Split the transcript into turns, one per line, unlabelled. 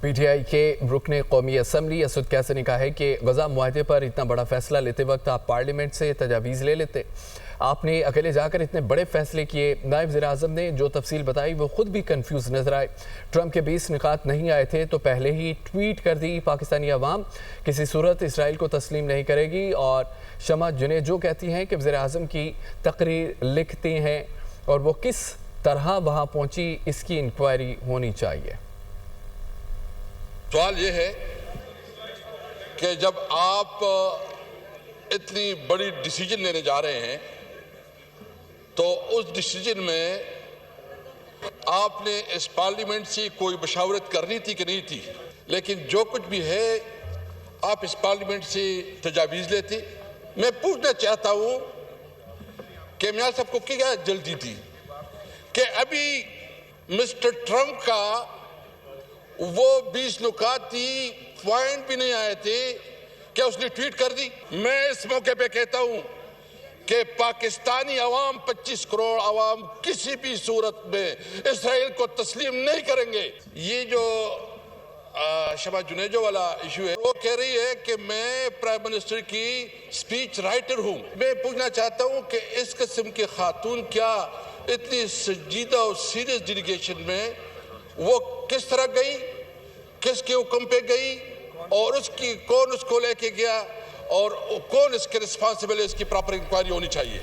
P T I کے رکن قومی اسمبلی اسد کیسے نے کہا ہے کہ غزہ معاہدے پر اتنا بڑا فیصلہ لیتے وقت آپ پارلیمنٹ سے تجاویز لے لیتے. آپ نے اکیلے جا کر اتنے بڑے فیصلے کیے. نائب وزیر اعظم نے جو تفصیل بتائی وہ خود بھی کنفیوز نظر آئے. ٹرمپ کے 20 نکات نہیں آئے تھے تو پہلے ہی ٹویٹ کر دی پاکستانی عوام کسی صورت اسرائیل کو تسلیم نہیں کرے گی. اور شمع جنیجو کہتی ہیں کہ وزیر اعظم کی تقریر لکھتے ہیں اور وہ کس طرح وہاں پہنچی اس کی انکوائری ہونی چاہیے.
سوال یہ ہے کہ جب آپ اتنی بڑی ڈیسیجن لینے جا رہے ہیں تو اس ڈیسیجن میں آپ نے اس پارلیمنٹ سے کوئی مشاورت کرنی تھی کہ نہیں تھی. لیکن جو کچھ بھی ہے آپ اس پارلیمنٹ سے تجاویز لیتے. میں پوچھنا چاہتا ہوں کہ میاں صاحب کو کیا جلدی تھی کہ ابھی مسٹر ٹرمپ کا وہ 20 نکات تھی پوائنٹ بھی نہیں آئے تھے کہ اس نے ٹویٹ کر دی. میں اس موقع پہ کہتا ہوں کہ پاکستانی عوام 25 کروڑ عوام کسی بھی صورت میں اسرائیل کو تسلیم نہیں کریں گے. یہ جو شمع جنیجو والا ایشو ہے وہ کہہ رہی ہے کہ میں پرائم منسٹر کی سپیچ رائٹر ہوں. میں پوچھنا چاہتا ہوں کہ اس قسم کے خاتون کیا اتنی سنجیدہ اور سیریس ڈیلیگیشن میں وہ کس طرح گئی, کس کے حکم پہ گئی, اور اس کی کون اس کو لے کے گیا, اور کون اس کے رسپانسبل ہے, اس کی پراپر انکوائری ہونی چاہیے.